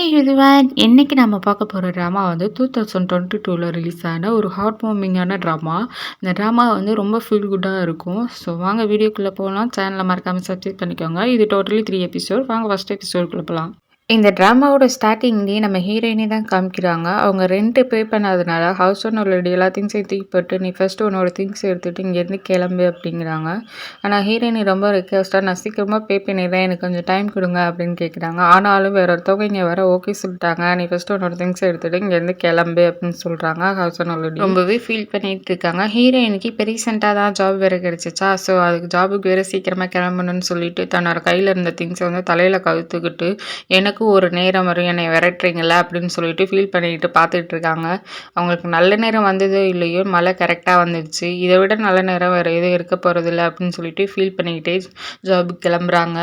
Everyone இன்னைக்கு நம்ம பார்க்க போகிற ட்ராமா வந்து 2022ல் ரிலீஸ் ஆன ஒரு ஹார்ட் வார்மிங்கான ட்ராமா. இந்த ட்ராமா வந்து ரொம்ப ஃபீல் குட்டாக இருக்கும். ஸோ வாங்க வீடியோக்குள்ளே போகலாம். சேனலை மறக்காமல் சப்ஸ்கிரைப் பண்ணிக்கோங்க. இது டோட்டலி 3 எபிசோட். வாங்க ஃபஸ்ட் எபிசோடுக்குள்ளே போகலாம். இந்த ட்ராமாவோட ஸ்டார்டிங்லேயே நம்ம ஹீரோயினி தான் காமிக்கிறாங்க. அவங்க ரெண்ட் பே பண்ணாதனால ஹவுஸ் ஓனரோட எல்லா திங்ஸையும் தூக்கி போட்டு நீ ஃபஸ்ட்டு உன்னோட திங்ஸ் எடுத்துகிட்டு இங்கேருந்து கிளம்பு அப்படிங்கிறாங்க. ஆனால் ஹீரோயினி ரொம்ப ரெக்வஸ்ட்டாக நான் சீக்கிரமாக பே பண்ணிடுறேன், எனக்கு கொஞ்சம் டைம் கொடுங்க அப்படின்னு கேட்குறாங்க. ஆனாலும் வேற ஒருத்தவங்க இங்கே வர ஓகே சொல்லிட்டாங்க, நீ ஃபஸ்ட்டு உன்னோட திங்ஸ் எடுத்துகிட்டு இங்கேருந்து கிளம்பு அப்படின்னு சொல்கிறாங்க. ஹவுஸ் ஓனர் ரொம்பவே ஃபீல் பண்ணிட்டு இருக்காங்க. ஹீரோயினுக்கு இப்போ ரீசெண்டாக தான் ஜாப் வேறு கிடச்சிச்சா, ஸோ அதுக்கு ஜாபுக்கு வேறு சீக்கிரமாக கிளம்பணும்னு சொல்லிட்டு தன்னோட கையில் இருந்த திங்ஸை வந்து தலையில் கவுத்துக்கிட்டு எனக்கு ஒரு நேரம் வரும் என்னை விரட்டுறீங்களா அப்படின்னு சொல்லிட்டு ஃபீல் பண்ணிக்கிட்டு பார்த்துட்டு இருக்காங்க. அவங்களுக்கு நல்ல நேரம் வந்ததோ இல்லையோ மழை கரெக்டாக வந்துடுச்சு, இதை விட நல்ல நேரம் வேறு எதுவும் இருக்க போகிறதில்ல அப்படின்னு சொல்லிட்டு ஃபீல் பண்ணிக்கிட்டே ஜாபுக்கு கிளம்புறாங்க.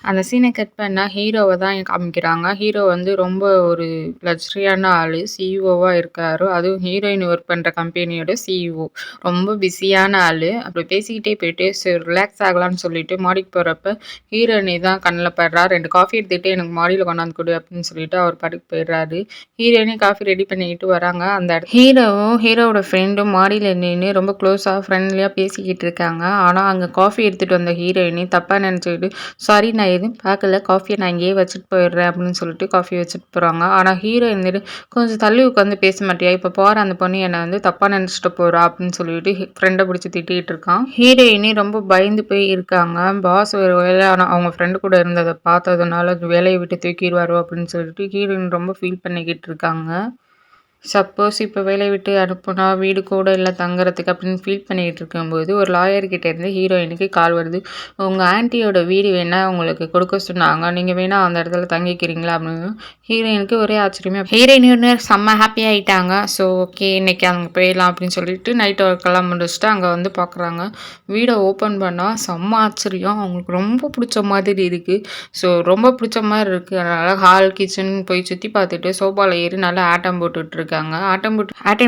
அந்த சீனை கட் பண்ணால் ஹீரோவை தான் காமிக்கிறாங்க. ஹீரோ வந்து ரொம்ப ஒரு லக்ஸரியான ஆள், சிஇஓவாக இருக்காரு. அதுவும் ஹீரோயின் ஒர்க் பண்ணுற கம்பெனியோட சிஇஓ. ரொம்ப பிஸியான ஆள். அப்படி பேசிக்கிட்டே போயிட்டு சரி ரிலாக்ஸ் ஆகலான்னு சொல்லிட்டு மாடிக்கு போகிறப்ப ஹீரோயினி தான் கண்ணில் படுறா. 2 காஃபி எடுத்துகிட்டு எனக்கு மாடியில் கொண்டாந்து கொடு அப்படின்னு சொல்லிட்டு அவர் பாட்டுக்கு போயிடுறாரு. ஹீரோயினி காஃபி ரெடி பண்ணிக்கிட்டு வராங்க. அந்த ஹீரோவும் ஹீரோவோட ஃப்ரெண்டும் மாடியில் நின்று ரொம்ப க்ளோஸாக ஃப்ரெண்ட்லியாக பேசிக்கிட்டு இருக்காங்க. ஆனால் அங்கே காஃபி எடுத்துகிட்டு வந்த ஹீரோயினி தப்பாக நினச்சிக்கிட்டு சாரி நான் எதுவும் பார்க்கல, காஃபியை நான் இங்கேயே வச்சுட்டு போயிடுறேன் அப்படின்னு சொல்லிட்டு காஃபி வச்சுட்டு போகிறாங்க. ஆனால் ஹீரோ இருந்துட்டு கொஞ்சம் தள்ளி உட்காந்து பேச மாட்டியா, இப்போ போகிற அந்த பொண்ணு என்னை வந்து தப்பாக நினச்சிட்டு போகிறா அப்படின்னு சொல்லிட்டு ஃப்ரெண்டை பிடிச்சி திட்டிகிட்டு இருக்கான். ஹீரோயினி ரொம்ப பயந்து போய் இருக்காங்க. பாஸ் ஒரு வேலை அவங்க ஃப்ரெண்டு கூட இருந்ததை பார்த்ததுனால வேலையை விட்டு தூக்கிடுவாரோ அப்படின்னு சொல்லிட்டு ஹீரோயின் ரொம்ப ஃபீல் பண்ணிக்கிட்டு இருக்காங்க. சப்போஸ் இப்போ வேலையை விட்டு அனுப்புனா வீடு கூட இல்லை தங்குறதுக்கு அப்படின்னு ஃபீல் பண்ணிகிட்டு இருக்கும்போது ஒரு லாயர்கிட்ட இருந்து ஹீரோயினுக்கு கால் வருது. உங்கள் ஆன்ட்டியோட வீடு வேணால் உங்களுக்கு கொடுக்க சொன்னாங்க, நீங்கள் வேணால் அந்த இடத்துல தங்கிக்கிறீங்களா அப்படின்னு. ஹீரோயினுக்கு ஒரே ஆச்சரியமே. ஹீரோயின் செம்ம ஹாப்பி ஆகிட்டாங்க. ஸோ ஓகே இன்னைக்கு அங்கே போயிடலாம் அப்படின்னு சொல்லிட்டு நைட் ஒர்க்கெல்லாம் முடிச்சுட்டு அங்கே வந்து பார்க்குறாங்க. வீடை ஓப்பன் பண்ணால் செம்ம ஆச்சரியம். அவங்களுக்கு ரொம்ப பிடிச்ச மாதிரி இருக்குது. ஸோ ரொம்ப பிடிச்ச மாதிரி இருக்குது. அதனால் ஹால் கிச்சன் போய் சுற்றி பார்த்துட்டு சோஃபாவில் ஏறி நல்லா ஆட்டம் போட்டுட்ருக்காங்க. ஆட்டம்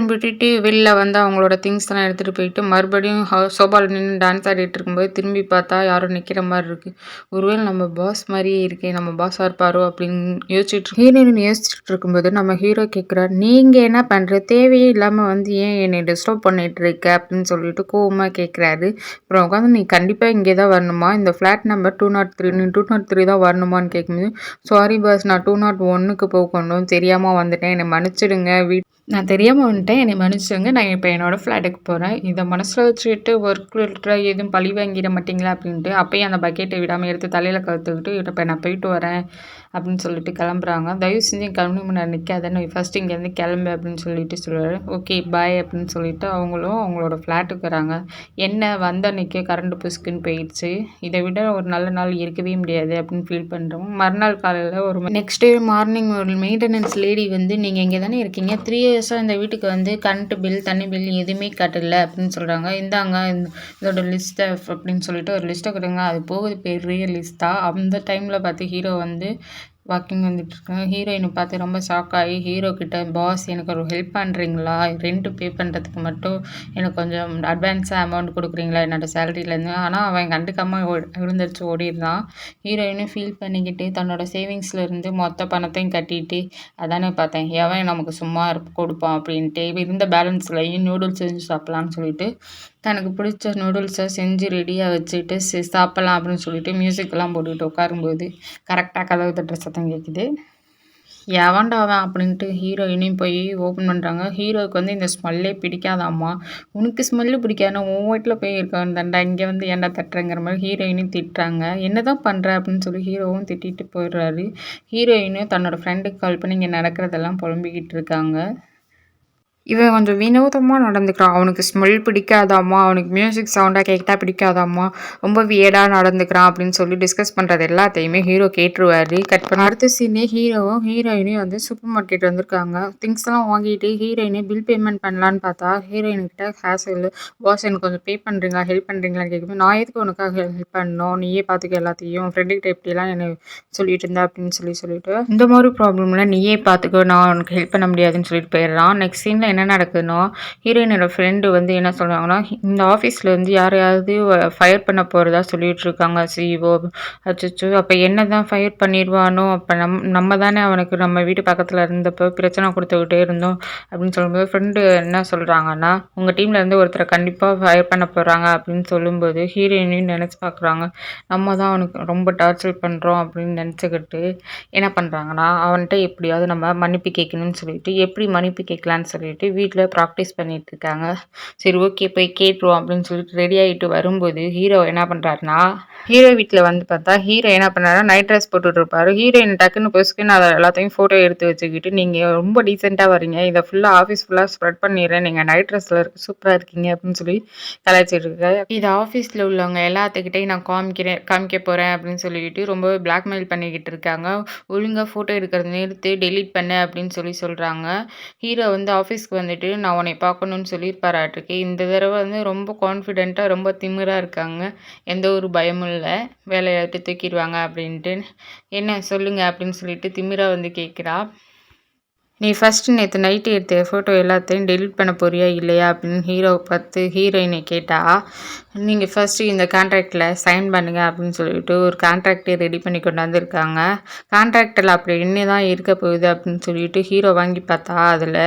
போட்டுட்டு வெளில வந்து அவங்களோட திங்ஸ் எல்லாம் எடுத்துகிட்டு போயிட்டு மறுபடியும் சோஃபாவில் நின்று டான்ஸ் ஆடிட்டு இருக்கும்போது திரும்பி பார்த்தா யாரும் நிற்கிற மாதிரி இருக்குது. ஒருவேளை நம்ம பாஸ் மாதிரியே இருக்கே, நம்ம பாஸாக இருப்பாரோ அப்படின்னு யோசிச்சுட்டு இருக்கும்போது நம்ம ஹீரோ கேட்குறாரு, நீங்கள் என்ன பண்ணுற, தேவையே இல்லாமல் வந்து ஏன் என்னை டிஸ்டர்ப் பண்ணிட்டு இருக்க அப்படின்னு சொல்லிட்டு கோவமாக கேட்குறாரு. அப்புறம் உட்காந்து நீ கண்டிப்பாக இங்கே தான் வரணுமா, இந்த ஃப்ளாட் நம்பர் 203 நீ 203 தான் வரணுமான்னு கேட்கும்போது சாரி பாஸ் நான் 201க்கு போகணும், தெரியாமல் வந்துட்டேன், என்னை மன்னிச்சிடுங்க, நான் தெரியாமல் வந்துட்டேன், என்னை மன்னிச்சிடுங்க, நான் இப்போ என்னோடய ஃப்ளாட்டுக்கு போகிறேன், இதை மனசில் வச்சுக்கிட்டு ஒர்க்கில் எதுவும் பழி வாங்கிட மாட்டிங்களா அப்படின்ட்டு அப்பயும் அந்த பக்கெட்டை விடாமல் எடுத்து தலையில் கற்றுக்கிட்டு இப்போ நான் போயிட்டு வரேன் அப்படின்னு சொல்லிட்டு கிளம்புறாங்க. தயவு செஞ்சு கம்மி முன்னாடி நிற்காதன்னு ஃபஸ்ட்டு இங்கேருந்து கிளம்பு அப்படின்னு சொல்லிட்டு சொல்லுவார். ஓகே பாய் அப்படின்னு சொல்லிட்டு அவங்களும் அவங்களோட ஃப்ளாட்டுக்கு வராங்க. என்ன வந்த அன்றைக்கே கரண்ட் புஸ்க்குன்னு போயிடுச்சு, இதை விட ஒரு நல்ல நாள் இருக்கவே முடியாது அப்படின்னு ஃபீல் பண்ணுறோம். மறுநாள் காலையில் நெக்ஸ்ட் டே மார்னிங் ஒரு மெயின்டெனன்ஸ் லேடி வந்து நீங்கள் இங்கே தானே இருக்கீங்க, 3 இயர்ஸாக இந்த வீட்டுக்கு வந்து கரண்ட் பில் தண்ணி பில் எதுவுமே கட்டலை அப்படின்னு சொல்கிறாங்க. இந்தாங்க இதோட லிஸ்ட்டை அப்படின்னு சொல்லிட்டு ஒரு லிஸ்ட்டை கொடுங்க. அது போகுது பெரிய லிஸ்ட்டாக. அந்த டைமில் பார்த்து ஹீரோ வந்து வாக்கிங் வந்துட்டுருக்காங்க. ஹீரோயினை பார்த்து ரொம்ப ஷாக் ஆகி ஹீரோ கிட்ட பாஸ் எனக்கு ஒரு ஹெல்ப் பண்ணுறீங்களா, ரெண்ட் பே பண்ணுறதுக்கு மட்டும் எனக்கு கொஞ்சம் அட்வான்ஸாக அமௌண்ட் கொடுக்குறீங்களா என்னோடய சேலரியிலேருந்து. ஆனால் அவன் கண்டுக்காமல் விழுந்துருச்சு ஓடிடுறான். ஹீரோயினும் ஃபீல் பண்ணிக்கிட்டு தன்னோட சேவிங்ஸ்லேருந்து மொத்த பணத்தையும் கட்டிட்டு அதானே பார்த்தேன் எவன் நமக்கு சும்மா கொடுப்பான் அப்படின்ட்டு இருந்த பேலன்ஸ்லையும் நூடுல்ஸ் செஞ்சு சாப்பிட்லான்னு சொல்லிட்டு தனக்கு பிடிச்ச நூடுல்ஸை செஞ்சு ரெடியாக வச்சுட்டு சாப்பிட்லாம் அப்படின்னு சொல்லிட்டு மியூசிக்கெல்லாம் போட்டுக்கிட்டு உட்காரும்போது கரெக்டாக கதவு தட்டுற சத்தம் கேட்குது. எவன்டா அவன் அப்படின்ட்டு ஹீரோயினையும் போய் ஓப்பன் பண்ணுறாங்க. ஹீரோவுக்கு வந்து இந்த ஸ்மெல்லே பிடிக்காதாம்மா. உனக்கு ஸ்மெல்லு பிடிக்காதுன்னா உன் வீட்டில் போய் இருக்கான் தண்டா, இங்கே வந்து ஏன்டா தட்டுறங்கிற மாதிரி ஹீரோயினையும் திட்டுறாங்க. என்ன தான் பண்ணுற அப்படின்னு சொல்லி ஹீரோவும் திட்டிட்டு போயிடுறாரு. ஹீரோயினும் தன்னோட ஃப்ரெண்டுக்கு கால் பண்ணி இங்கே நடக்கிறதெல்லாம் புலம்பிக்கிட்டு இருக்காங்க. இவன் கொஞ்சம் வினோதமாக நடந்துக்கிறான். அவனுக்கு ஸ்மெல் பிடிக்காதாம்மா, அவனுக்கு மியூசிக் சவுண்டாக கேட்டால் பிடிக்காதாம்மா, ரொம்ப வியர்டாக நடந்துக்கிறான் அப்படின்னு சொல்லி டிஸ்கஸ் பண்ணுறது எல்லாத்தையுமே ஹீரோ கேட்டுருவாரு. கட் பண்ண அடுத்த சீனே ஹீரோவும் ஹீரோயினையும் வந்து சூப்பர் மார்க்கெட் வந்திருக்காங்க. திங்ஸ்லாம் வாங்கிட்டு ஹீரோயினை பில் பேமெண்ட் பண்ணலான்னு பார்த்தா ஹீரோயின்கிட்ட கேஷ் இல்லை. பாஸ் எனக்கு கொஞ்சம் பே பண்ணுறீங்களா, ஹெல்ப் பண்ணுறீங்களான்னு கேட்கும்போது நான் எதுக்கு உனக்காக ஹெல்ப் பண்ணணும், நீயே பார்த்துக்க எல்லாத்தையும், ஃப்ரெண்டுக்கிட்ட எப்படிலாம் என்னை சொல்லிட்டு இருந்தேன் அப்படின்னு சொல்லிட்டு இந்த மாதிரி ப்ராப்ளம்லாம் நீயே பார்த்துக்கோ, நான் உனக்கு ஹெல்ப் பண்ண முடியாதுன்னு சொல்லிட்டு போயிடுறான். நெக்ஸ்ட் சீனில் என்ன நடக்குதுன்னா, ஹீரோயினோட ஃப்ரெண்டு வந்து என்ன சொல்றாங்கன்னா, இந்த ஆஃபீஸ்ல வந்து யாரையாவது ஃபயர் பண்ண போறதா சொல்லிட்டு இருக்காங்க சிஇஓ. அச்சச்சோ! அப்ப என்னதான் ஃபயர் பண்ணிருவானோ! அப்ப நம்ம தானே அவனுக்கு நம்ம வீட்டு பக்கத்துல இருந்தப்போ பிரச்சனை குடுத்துக்கிட்டே இருந்தோம். அப்படின்னு சொல்லும்போது ஃப்ரெண்டு என்ன சொல்றாங்கன்னா, உங்க டீம்ல இருந்து ஒருத்தர கண்டிப்பா ஃபயர் பண்ண போறாங்க அப்படின்னு சொல்லும்போது, ஹீரோயினையும் நெனச்சு பாக்குறாங்க. நம்ம தான் அவனுக்கு ரொம்ப டார்ச்சர் பண்றோம் அப்படின்னு நெனச்சுக்கிட்டு என்ன பண்றாங்கன்னா, அவன்ட்ட எப்படியாவது நம்ம மன்னிப்பு கேட்கணும்னு சொல்லிட்டு, எப்படி மன்னிப்பு கேட்கலான்னு சொல்லிட்டு வீட்ல பிராக்டிஸ் பண்ணிட்டு இருக்காங்க. சரி ஓகே போய் கேட்டுருவோம் அப்படின்னு சொல்லிட்டு ரெடி ஆயிட்டு வரும்போது, ஹீரோ என்ன பண்றாருன்னா, ஹீரோ வீட்ல வந்து பார்த்தா, ஹீரோ என்ன பண்ணாருன்னா, நைட் ட்ரெஸ் போட்டுட்டு இருப்பாரு. ஹீரோயின் டக்குன்னு பொசுக்குன்னு அத எல்லாத்தையும் ஃபோட்டோ எடுத்து வச்சுக்கிட்டு, "நீங்க ரொம்ப டீசென்ட்டா வரீங்க. இத ஃபுல்லா ஆஃபீஸ் ஃபுல்லா ஸ்ப்ரெட் பண்ணிர்றேன். நீங்க நைட் ட்ரெஸ்ல சூப்பரா இருக்கீங்க." அப்படின்னு சொல்லி கலாய்ச்சிட்டு இருக்காரு. "இத ஆஃபீஸ்ல உள்ளவங்க எல்லாத்துக்கிட்டயும் நான் காமிக்க போறேன்." அப்படின்னு சொல்லிட்டு ரொம்பவே பிளாக்மெயில் பண்ணிக்கிட்டு இருக்காங்க. "ஒழுங்கா ஃபோட்டோ எடுக்கிறத நிறுத்து, டெலீட் பண்ணு." அப்படின்னு சொல்றாங்க. ஹீரோ வந்து ஆஃபீஸ்க்கு வந்துட்டு, "நான் உன்னைய பார்க்கணும்னு" சொல்லியிருப்பாராட்டுருக்கு. இந்த தடவ வந்து ரொம்ப கான்ஃபிடென்ட்டா, ரொம்ப திமிரா இருக்காங்க. எந்த ஒரு பயமும் இல்ல. வேலைய விட்டு தூக்கிருவாங்க அப்படின்ட்டு. "என்ன சொல்லுங்க" அப்படின்னு சொல்லிட்டு திமிரா வந்து கேட்கிறா. "நீ ஃபர்ஸ்ட்டு நேத்து நைட்டு எடுத்த ஃபோட்டோ எல்லாத்தையும் டெலீட் பண்ண போறியா? இல்லையா?" அப்படின்னு ஹீரோவ பார்த்து ஹீரோயின கேட்டா, "நீங்க ஃபர்ஸ்ட்டு இந்த கான்ட்ராக்ட்ல சைன் பண்ணுங்க" அப்படின்னு சொல்லிட்டு ஒரு கான்ட்ராக்ட்டே ரெடி பண்ணி கொண்டாந்துருக்காங்க. கான்ட்ராக்ட்ல அப்படி என்னதான் இருக்க போகுது அப்படின்னு சொல்லிட்டு ஹீரோ வாங்கி பார்த்தா, அதில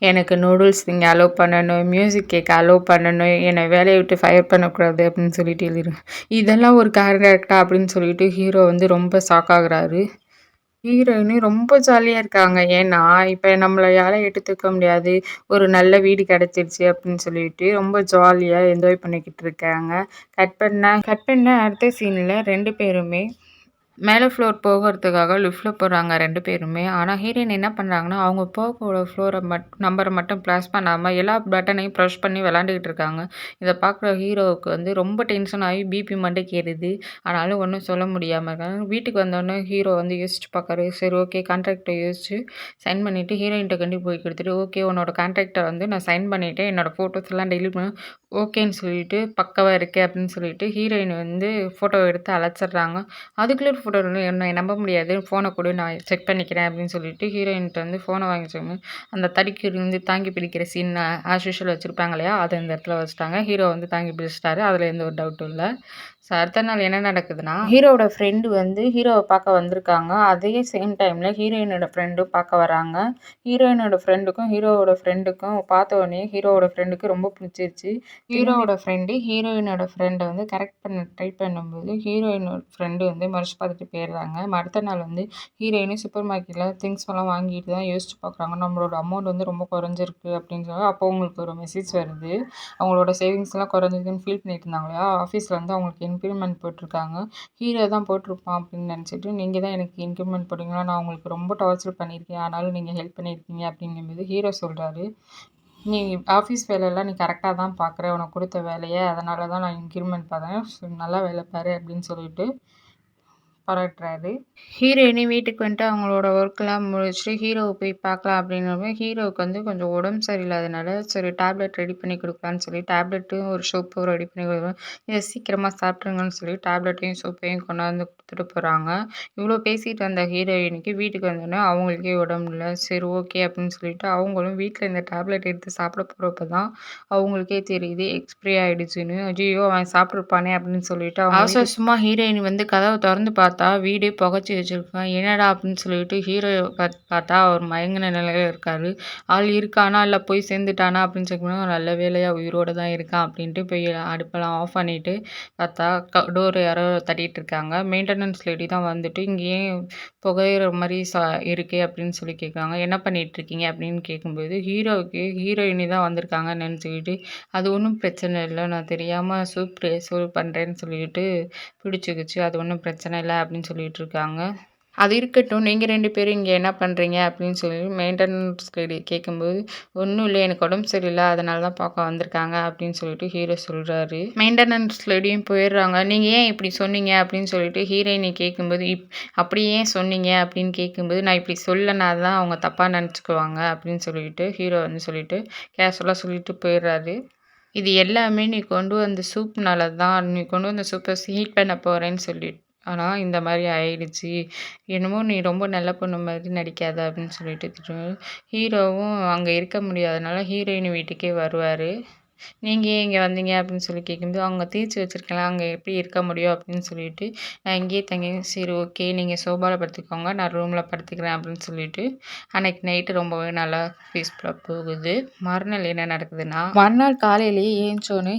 எனக்கு நூடுல்ஸ் திங்க அலோவ் பண்ணணும், மியூசிக் கேட்க அலோவ் பண்ணணும், என்னை வேலைய விட்டு ஃபயர் பண்ணக்கூடாது அப்படின்னு சொல்லிட்டு எழுதிருக்கு. இதெல்லாம் ஒரு கான்ட்ராக்ட்டா அப்படின்னு சொல்லிட்டு ஹீரோ வந்து ரொம்ப ஷாக் ஆகுறாரு. ஹீரோயினி ரொம்ப ஜாலியா இருக்காங்க. ஏன்னா, இப்ப நம்மள யாரும் எடுத்துக்க முடியாது. ஒரு நல்ல வீடு கிடைச்சிருச்சு அப்படின்னு சொல்லிட்டு, ரொம்ப ஜாலியா என்ஜாய் பண்ணிக்கிட்டு இருக்காங்க. கட் பண்ண அடுத்த சீன்ல 2 பேருமே மேல ஃப்ளோர் போகறதுக்காக லிஃப்ட்ல போறாங்க 2 பேருமே. ஆனா ஹீரோயின் என்ன பண்றாங்கன்னா, அவங்க போகக்கூட ஃப்ளோர நம்பர மட்டும் பிரஸ் பண்ணாம எல்லா பட்டனையும் பிரஸ் பண்ணி விளையாண்டுகிட்டு இருக்காங்க. இத பார்க்குற ஹீரோவுக்கு வந்து ரொம்ப டென்ஷன் ஆகி பிபி மண்டைக்கு ஏறுது. ஆனாலும் ஒண்ணும் சொல்ல முடியாம இருக்காங்க. வீட்டுக்கு வந்தோனே ஹீரோ வந்து யோசிச்சு பார்க்குறாரு. சரி ஓகே கான்ட்ராக்ட்ட யோசிச்சு சைன் பண்ணிட்டு ஹீரோயின்ட்ட கொண்டு போய் குடுத்துட்டு, "ஓகே உன்னோட கான்ட்ராக்ட்ட வந்து நான் சைன் பண்ணிட்டேன். என்னோட ஃபோட்டோஸ் எல்லாம் டெலீட் பண்ணு." ஓகேன்னு சொல்லிட்டு பக்காவா இருக்கு அப்படின்னு சொல்லிட்டு ஹீரோயின் வந்து ஃபோட்டோ எடுத்து அழைச்சிடுறாங்க. அதுக்குள்ள ஃபோட்டோ என்னைய நம்ப முடியாது. ஃபோன குடு நான் செக் பண்ணிக்கிறேன் அப்படின்னு சொல்லிட்டு ஹீரோயின்ட்ட வந்து ஃபோன வாங்கி வச்சுக்கோங்க. அந்த தடிக்கு இருந்து தாங்கி பிடிக்கிற சீன் ஆஸ் யூசுவல் வச்சிருப்பாங்க இல்லையா? அத இந்த இடத்துல வச்சுட்டாங்க. ஹீரோ வந்து தாங்கி பிடிச்சுட்டாரு. அதுல எந்த ஒரு டவுட்டும் இல்ல. அடுத்த நாள் என்ன நடக்குதுன்னா, ஹீரோவோட ஃப்ரெண்டு வந்து ஹீரோவ பார்க்க வந்திருக்காங்க. அதே சேம் டைம்ல ஹீரோயினோட ஃப்ரெண்டும் பார்க்க வராங்க. ஹீரோயினோட ஃப்ரெண்டுக்கும், ஹீரோவோட ஃப்ரெண்டுக்கும் பார்த்த உடனே ஹீரோவோட ஃப்ரெண்டுக்கு ரொம்ப பிடிச்சிருச்சு. ஹீரோவோட ஃப்ரெண்டு ஹீரோயினோட ஃப்ரெண்ட வந்து கரெக்ட் பண்ண ட்ரை பண்ணும்போது, ஹீரோயினோட ஃப்ரெண்டு வந்து மறைச்சு பார்த்துட்டு போயிடுறாங்க. அடுத்த நாள் வந்து ஹீரோயினும் சூப்பர் மார்க்கெட்ல திங்ஸ் எல்லாம் வாங்கிட்டு தான் யோசிச்சு பார்க்குறாங்க. நம்மளோட அமௌண்ட் வந்து ரொம்ப குறைஞ்சிருக்கு அப்படின்னு சொல்லி அப்போ அவங்களுக்கு ஒரு மெசேஜ் வருது. அவங்களோட சேவிங்ஸ்லாம் குறைஞ்சதுன்னு ஃபீல் பண்ணிட்டு இருந்தாங்க இல்லையா? ஆஃபீஸ்ல வந்து அவங்களுக்கு இன்கிரிமெண்ட் போட்டிருக்காங்க. ஹீரோ தான் போட்டிருப்பான் அப்படின்னு நினச்சிட்டு, "நீங்க தான் எனக்கு இன்கிரிமெண்ட் போட்டீங்களா? நான் உங்களுக்கு ரொம்ப டார்ச்சர் பண்ணியிருக்கேன். ஆனாலும் நீங்க ஹெல்ப் பண்ணியிருக்கீங்க." அப்படிங்கும்போது ஹீரோ சொல்றாரு, "நீ ஆஃபீஸ் வேலையெல்லாம் நீ கரெக்ட்டா தான் பார்க்குற. உனக்கு குடுத்த வேலைய. அதனால தான் நான் இன்கிரிமெண்ட் பார்க்குறேன். நல்லா வேலை பாரு." அப்படின்னு சொல்லிட்டு பாராட்டுறாரு. ஹீரோயினி வீட்டுக்கு வந்துட்டு அவங்களோட ஒர்க்லாம் முடிச்சுட்டு ஹீரோவ போய் பார்க்கலாம் அப்படின்னவும், ஹீரோவுக்கு வந்து கொஞ்சம் உடம்பு சரியில்லாதனால, சரி டேப்லெட் ரெடி பண்ணி குடுக்கலான்னு சொல்லி டேப்லெட்டும் ஒரு சோப்பும் ரெடி பண்ணி குடுக்குறோம். இத சீக்கிரமா சாப்பிட்ருங்கன்னு சொல்லி டேப்லெட்டையும், சோப்பையும் கொண்டாந்து குடுத்துட்டு போறாங்க. இவ்ளோ பேசிட்டு வந்த ஹீரோயினிக்கு வீட்டுக்கு வந்தோனே அவங்களுக்கே உடம்பு முடியல. சரி ஓகே அப்படின்னு சொல்லிட்டு அவங்களும் வீட்ல இந்த டேப்லெட் எடுத்து சாப்பிட போறப்ப தான் அவங்களுக்கே தெரியுது எக்ஸ்பிரி ஆயிடுச்சுன்னு. ஐய்யயோ! அவன் சாப்பிட்டுருப்பானே அப்படின்னு சொல்லிட்டு அவசர அவசரமா ஹீரோயின் வந்து கதவ தொறந்து பார்த்தா வீடே புகைச்சி வச்சிருக்கான். என்னடா அப்படின்னு சொல்லிட்டு ஹீரோ பார்த்தா அவர் மயங்கின நிலையில இருக்காரு. ஆள் இருக்கானா இல்ல போய் சேர்ந்துட்டானா அப்படின்னு செக் பண்ணா நல்ல வேளையா உயிரோட தான் இருக்கான் அப்படின்ட்டு போய் அடுப்பெல்லாம் ஆஃப் பண்ணிட்டு பார்த்தா டோர் யாரோ தட்டிட்டு இருக்காங்க. மெயின்டனன்ஸ் லேடி தான் வந்துட்டு இங்க ஏன் புகையிற மாரி இருக்கே அப்படின்னு சொல்லி கேட்குறாங்க. என்ன பண்ணிட்டு இருக்கீங்க அப்படின்னு கேட்கும்போது ஹீரோவுக்கு ஹீரோயினி தான் வந்திருக்காங்கன்னு நினச்சுக்கிட்டு அது ஒண்ணும் பிரச்சனை இல்ல. நான் தெரியாம சூப் பண்றேன்னு சொல்லிட்டு பிடிச்சுக்கிச்சு. அது ஒண்ணும் பிரச்சனை இல்ல அப்படின்னு சொல்லிட்டு இருக்காங்க. அது இருக்கட்டும். நீங்க 2 பேரும் இங்க என்ன பண்றீங்க? அப்படின்னு சொல்லி மெயின்டனன்ஸ் லேடி கேட்கும்போது, ஒண்ணும் இல்ல எனக்கு உடம்பு சரியில்ல. அதனால தான் பார்க்க வந்திருக்காங்க அப்படின்னு சொல்லிட்டு ஹீரோ சொல்றாரு. மெயின்டனன்ஸ் லேடியும் போயிடுறாங்க. நீங்க ஏன் இப்படி சொன்னீங்க? அப்படின்னு சொல்லிட்டு ஹீரோயினி கேட்கும்போது, அப்படி ஏன் சொன்னீங்க? அப்படின்னு கேட்கும்போது, நான் இப்படி சொல்லனா தான் அவங்க தப்பா நினச்சுக்குவாங்க அப்படின்னு சொல்லிட்டு ஹீரோ வந்து சொல்லிட்டு கேஷுவலா சொல்லிட்டு போயிடுறாரு. இது எல்லாமே நீ கொண்டு வந்த சூப்னால தான். நீ கொண்டு வந்த சூப்ப ஹீட் பண்ண போறேன்னு சொல்லி ஆனா இந்த மாரி ஆயிடுச்சு. என்னமோ நீ ரொம்ப நல்ல பொண்ணு மாதிரி நடிக்காத அப்படின்னு சொல்லிட்டு திட்டுவாரு. ஹீரோவும் அங்க இருக்க முடியாதனால ஹீரோயின் வீட்டுக்கே வருவாரு. நீங்க ஏன் இங்க வந்தீங்க? அப்படின்னு சொல்லி கேட்கும்போது, அவங்க தீர்த்து வச்சிருக்கலாம். அங்க எப்படி இருக்க முடியும்? அப்படின்னு சொல்லிட்டு, நான் இங்கேயே தங்கி சரி ஓகே. நீங்க சோபால படுத்துக்கோங்க. நான் ரூம்ல படுத்துக்கிறேன் அப்படின்னு சொல்லிட்டு, அன்னைக்கு நைட்டு ரொம்பவே நல்லா பீஸ்ஃபுல்லா போகுது. மறுநாள் என்ன நடக்குதுன்னா, மறுநாள் காலையிலேயே ஏஞ்சோனே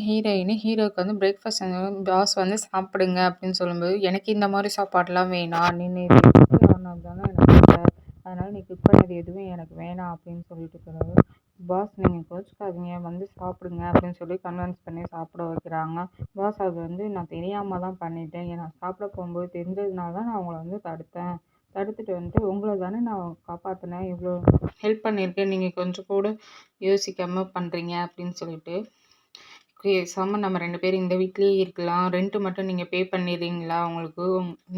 ஹீரோவுக்கு வந்து பிரேக்ஃபாஸ்ட் பாஸ் வந்து சாப்பிடுங்க அப்படின்னு சொல்லும்போது, எனக்கு இந்த மாரி சாப்பாடுலாம் வேணாம். நீ வெஜிடேரியன் ஆனது தானே எனக்கு இல்ல. அதனால நீ குக் பண்ணது எதுவும் எனக்கு வேணாம் அப்படின்னு சொல்லிட்டு இருக்கிறாரு. பாஸ் நீங்க கோச்சுக்காதீங்க வந்து சாப்பிடுங்க அப்படின்னு சொல்லி கன்வின்ஸ் பண்ணி சாப்பிட வைக்கிறாங்க. பாஸ் அது வந்து நான் தெரியாம தான் பண்ணிட்டேன். நான் சாப்பிட போகும்போது தெரிஞ்சதுனால தான் நான் உங்கள வந்து தடுத்தேன். தடுத்துட்டு வந்துட்டு உங்கள தானே நான் காப்பாத்துனேன். இவ்வளோ ஹெல்ப் பண்ணியிருக்கேன். நீங்க கொஞ்சம் கூட யோசிக்காம பண்றீங்க அப்படின்னு சொல்லிட்டு பேசாம நம்ம 2 பேரும் இந்த வீட்லயே இருக்கலாம். ரெண்ட் மட்டும் நீங்க பே பண்ணிடுறீங்களா? உங்களுக்கு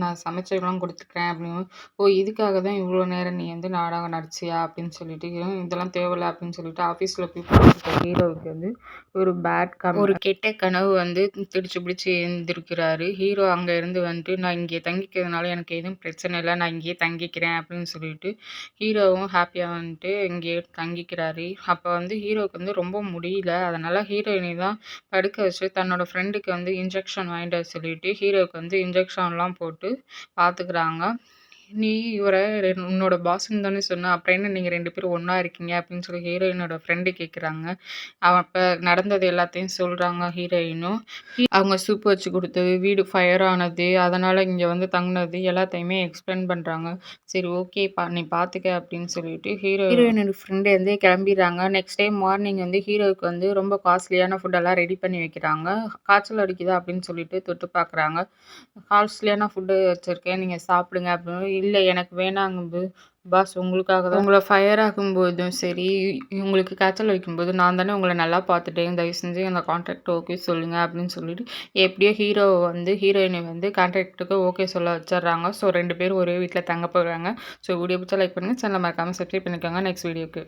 நான் சமைச்செல்லாம் குடுத்துக்கிறேன் அப்படின்னு. ஓ! இதுக்காக தான் இவ்வளோ நேரம் நீ வந்து நாடகம் நடிச்சியா? அப்படின்னு சொல்லிட்டு, இதெல்லாம் தேவையில்ல அப்படின்னு சொல்லிட்டு ஆஃபீஸ்ல போய் பார்த்துருக்க ஹீரோவுக்கு வந்து ஒரு கெட்ட கனவு வந்து திடிச்சு பிடிச்சு எழுந்திருக்கிறாரு. ஹீரோ அங்க இருந்து வந்துட்டு, நான் இங்கே தங்கிக்கிறதுனால எனக்கு எதுவும் பிரச்சனை இல்ல. நான் இங்கேயே தங்கிக்கிறேன் அப்படின்னு சொல்லிட்டு, ஹீரோவும் ஹேப்பியா வந்துட்டு இங்கேயே தங்கிக்கிறாரு. அப்ப வந்து ஹீரோவுக்கு வந்து ரொம்ப முடியல. அதனால ஹீரோயினி தான் படுக்க வச்சு தன்னோட ஃப்ரெண்டுக்கு வந்து இன்ஜெக்ஷன் வாங்கிட்டு வர சொல்லிட்டு, ஹீரோவுக்கு வந்து இன்ஜெக்ஷன்லாம் போட்டு பார்த்துக்கிறாங்க. "நீ இவர உன்னோட பாஸ்ன்னு தானே சொன்ன. அப்புறம் என்ன நீங்க 2 பேரும் ஒண்ணா இருக்கீங்க?" அப்படின்னு சொல்லி ஹீரோயினோட ஃப்ரெண்டு கேட்குறாங்க. அப்ப நடந்தது எல்லாத்தையும் சொல்றாங்க ஹீரோயினும். அவங்க சூப் வச்சு குடுத்தது, வீடு ஃபயர் ஆனது, அதனால இங்க வந்து தங்குனது எல்லாத்தையுமே எக்ஸ்பிளைன் பண்றாங்க. சரி ஓகே நீ பார்த்துக்க அப்படின்னு சொல்லிட்டு ஹீரோயினோட ஃப்ரெண்ட் வந்து கிளம்பிடுறாங்க. நெக்ஸ்ட் டே மார்னிங் வந்து ஹீரோவுக்கு வந்து ரொம்ப காஸ்ட்லியான ஃபுட்டெல்லாம் ரெடி பண்ணி வைக்கிறாங்க. காய்ச்சல் அடிக்குதா அப்படின்னு சொல்லிட்டு தொட்டு பார்க்குறாங்க. காஸ்ட்லியான ஃபுட்டு வச்சிருக்கேன். நீங்க சாப்பிடுங்க அப்படின்னு. இல்ல எனக்கு வேணாங்கும்போது, பாஸ் உங்களுக்காக தான் உங்கள ஃபயர் ஆகும்போதும் சரி, உங்களுக்கு காய்ச்சல் அடிக்கும்போது நான் தானே உங்கள நல்லா பார்த்துட்டேன். தயவு செஞ்சு அந்த கான்ட்ராக்ட் ஓகே சொல்லுங்க அப்படின்னு சொல்லிட்டு, எப்படியோ ஹீரோயின வந்து கான்ட்ராக்ட்டுக்கு ஓகே சொல்ல வச்சுடுறாங்க. ஸோ 2 பேரும் ஒரே வீட்ல தங்க போறாங்க. ஸோ வீடியோ பிடிச்சா லைக் பண்ணுங்க. சேனல மறக்காம சப்ஸ்கிரைப் பண்ணிக்கோங்க. நெக்ஸ்ட் வீடியோக்கு.